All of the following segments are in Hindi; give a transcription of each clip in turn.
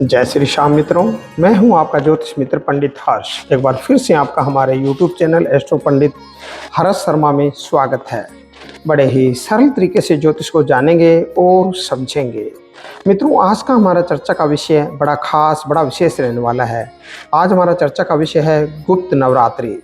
जय श्री श्याम मित्रों, मैं हूं आपका ज्योतिष मित्र पंडित हर्ष। एक बार फिर से आपका हमारे YouTube चैनल एस्ट्रो पंडित हर्ष शर्मा में स्वागत है। बड़े ही सरल तरीके से ज्योतिष को जानेंगे और समझेंगे। मित्रों, आज का हमारा चर्चा का विषय बड़ा खास, बड़ा विशेष रहने वाला है। आज हमारा चर्चा का विषय है गुप्त नवरात्रि।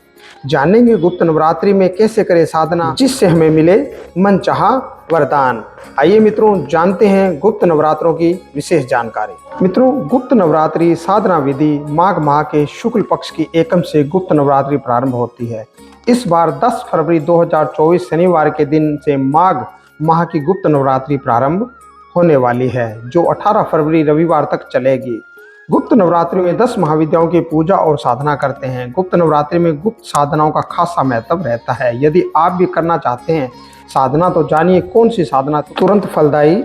जानेंगे गुप्त नवरात्रि में कैसे करें साधना जिससे हमें मिले मनचाहा वरदान। आइए मित्रों, जानते हैं गुप्त नवरात्रों की विशेष जानकारी। मित्रों, गुप्त नवरात्रि साधना विधि माघ माह के शुक्ल पक्ष की एकम से गुप्त नवरात्रि प्रारंभ होती है। इस बार 10 फरवरी 2024 शनिवार के दिन से माघ माह की गुप्त नवरात्रि प्रारंभ होने वाली है, जो 18 फरवरी रविवार तक चलेगी। गुप्त नवरात्रि में 10 महाविद्याओं की पूजा और साधना करते हैं। गुप्त नवरात्रि में गुप्त साधनाओं का खासा महत्व रहता है। यदि आप भी करना चाहते हैं साधना, तो जानिए कौन सी साधना तुरंत फलदायी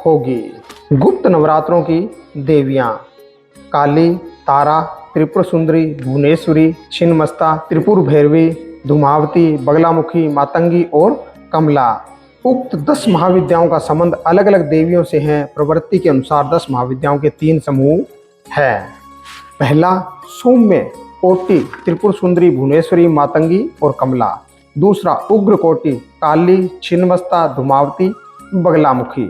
होगी। गुप्त नवरात्रों की देवियां काली, तारा, त्रिपुर सुंदरी, भुवनेश्वरी, छिन्नमस्ता, त्रिपुर भैरवी, धूमावती, बगलामुखी, मातंगी और कमला। उक्त 10 महाविद्याओं का संबंध अलग अलग देवियों से है। प्रवृत्ति के अनुसार 10 महाविद्याओं के 3 समूह है। पहला सौम्य कोटि त्रिपुर सुंदरी, भुवनेश्वरी, मातंगी और कमला। दूसरा उग्र कोटि काली, छिन्नमस्ता, धूमावती, बगलामुखी।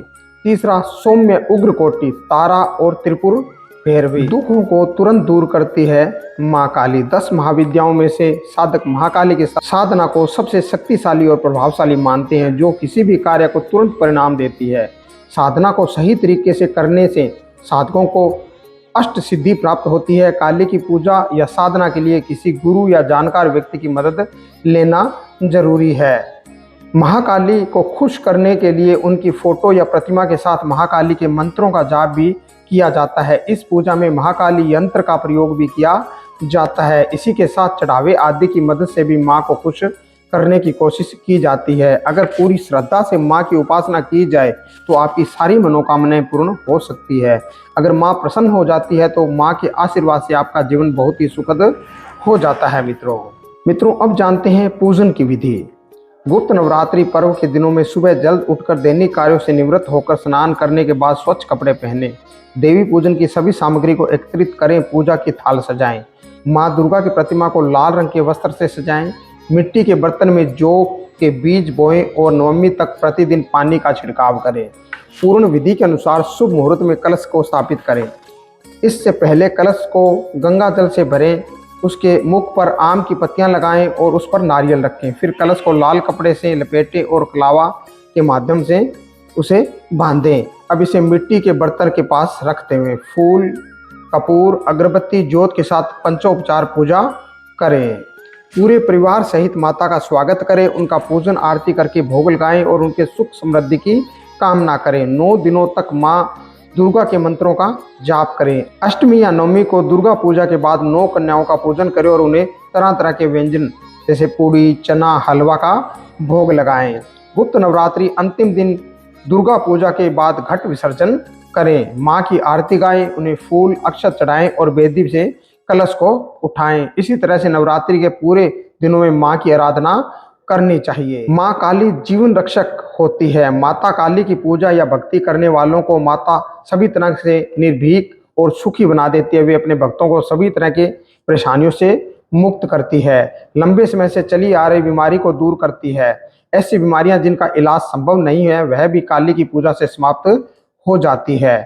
तीसरा सौम्य उग्र कोटि तारा और त्रिपुर भैरवी। दुखों को तुरंत दूर करती है माँ काली। 10 महाविद्याओं में से साधक महाकाली के साधना को सबसे शक्तिशाली और प्रभावशाली मानते हैं, जो किसी भी कार्य को तुरंत परिणाम देती है। साधना को सही तरीके से करने से साधकों को अष्ट सिद्धि प्राप्त होती है। काली की पूजा या साधना के लिए किसी गुरु या जानकार व्यक्ति की मदद लेना जरूरी है। महाकाली को खुश करने के लिए उनकी फोटो या प्रतिमा के साथ महाकाली के मंत्रों का जाप भी किया जाता है। इस पूजा में महाकाली यंत्र का प्रयोग भी किया जाता है। इसी के साथ चढ़ावे आदि की मदद से भी माँ को खुश करने की कोशिश की जाती है। अगर पूरी श्रद्धा से माँ की उपासना की जाए तो आपकी सारी मनोकामनाएं पूर्ण हो सकती है। अगर माँ प्रसन्न हो जाती है तो माँ के आशीर्वाद से आपका जीवन बहुत ही सुखद हो जाता है। मित्रों, अब जानते हैं पूजन की विधि। गुप्त नवरात्रि पर्व के दिनों में सुबह जल्द उठकर दैनिक कार्यों से निवृत्त होकर स्नान करने के बाद स्वच्छ कपड़े पहने देवी पूजन की सभी सामग्री को एकत्रित करें। पूजा की थाल सजाएं। माँ दुर्गा की प्रतिमा को लाल रंग के वस्त्र से सजाएं। मिट्टी के बर्तन में जौ के बीज बोएं और नवमी तक प्रतिदिन पानी का छिड़काव करें। पूर्ण विधि के अनुसार शुभ मुहूर्त में कलश को स्थापित करें। इससे पहले कलश को गंगा जल से भरें, उसके मुख पर आम की पत्तियां लगाएं और उस पर नारियल रखें। फिर कलश को लाल कपड़े से लपेटें और कलावा के माध्यम से उसे बांधें। अब इसे मिट्टी के बर्तन के पास रखते हुए फूल, कपूर, अगरबत्ती, ज्योत के साथ पंचोपचार पूजा करें। पूरे परिवार सहित माता का स्वागत करें, उनका पूजन आरती करके भोग लगाएं और उनके सुख समृद्धि की कामना करें। 9 दिनों तक माँ दुर्गा के मंत्रों का जाप करें। अष्टमी या नवमी को दुर्गा पूजा के बाद 9 कन्याओं का पूजन करें और उन्हें तरह तरह के व्यंजन जैसे पूड़ी, चना, हलवा का भोग लगाएं। गुप्त नवरात्रि अंतिम दिन दुर्गा पूजा के बाद घट विसर्जन करें। माँ की आरती गाएं, उन्हें फूल अक्षत चढ़ाएं और वेदी से कलश को उठाएं। इसी तरह से नवरात्रि के पूरे दिनों में माँ की आराधना करनी चाहिए। माँ काली जीवन रक्षक होती है। माता काली की पूजा या भक्ति करने वालों को माता सभी तरह से निर्भीक और सुखी बना देती है। वे अपने भक्तों को सभी तरह के परेशानियों से मुक्त करती है। लंबे समय से चली आ रही बीमारी को दूर करती है। ऐसी बीमारियां जिनका इलाज संभव नहीं है, वह भी काली की पूजा से समाप्त हो जाती है।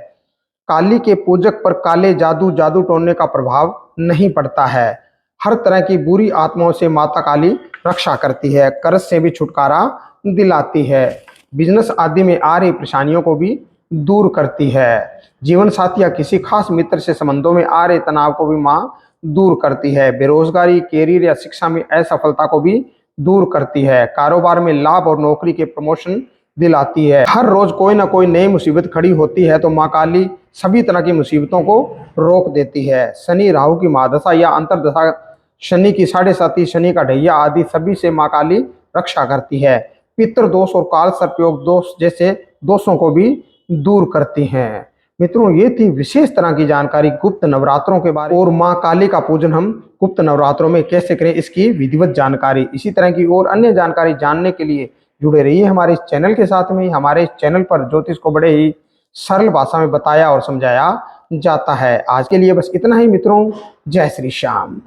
काली के पूजक पर काले जादू टोने का प्रभाव नहीं पड़ता है। हर तरह की बुरी आत्माओं से माता काली रक्षा करती है। कर्ज से भी छुटकारा दिलाती है। बिजनेस आदि में आ रही परेशानियों को भी दूर करती है। जीवन साथी या किसी खास मित्र से संबंधों में आ रहे तनाव को भी माँ दूर करती है। बेरोजगारी, कैरियर या शिक्षा में असफलता को भी दूर करती है। कारोबार में लाभ और नौकरी के प्रमोशन दिलाती है। हर रोज कोई ना कोई नई मुसीबत खड़ी होती है तो माँ काली सभी तरह की मुसीबतों को रोक देती है। शनि राहु की महादशा या अंतरदशा, शनि की 7.5, शनि का ढैया आदि सभी से माँ काली रक्षा करती है। पितृ दोष और काल सर्पयोग दोष जैसे दोषों को भी दूर करती हैं। मित्रों, ये थी विशेष तरह की जानकारी गुप्त नवरात्रों के बारे में और माँ काली का पूजन हम गुप्त नवरात्रों में कैसे करें, इसकी विधिवत जानकारी। इसी तरह की और अन्य जानकारी जानने के लिए जुड़े रहिए हमारे इस चैनल के साथ में। हमारे इस चैनल पर ज्योतिष को बड़े ही सरल भाषा में बताया और समझाया जाता है। आज के लिए बस इतना ही मित्रों। जय श्री श्याम।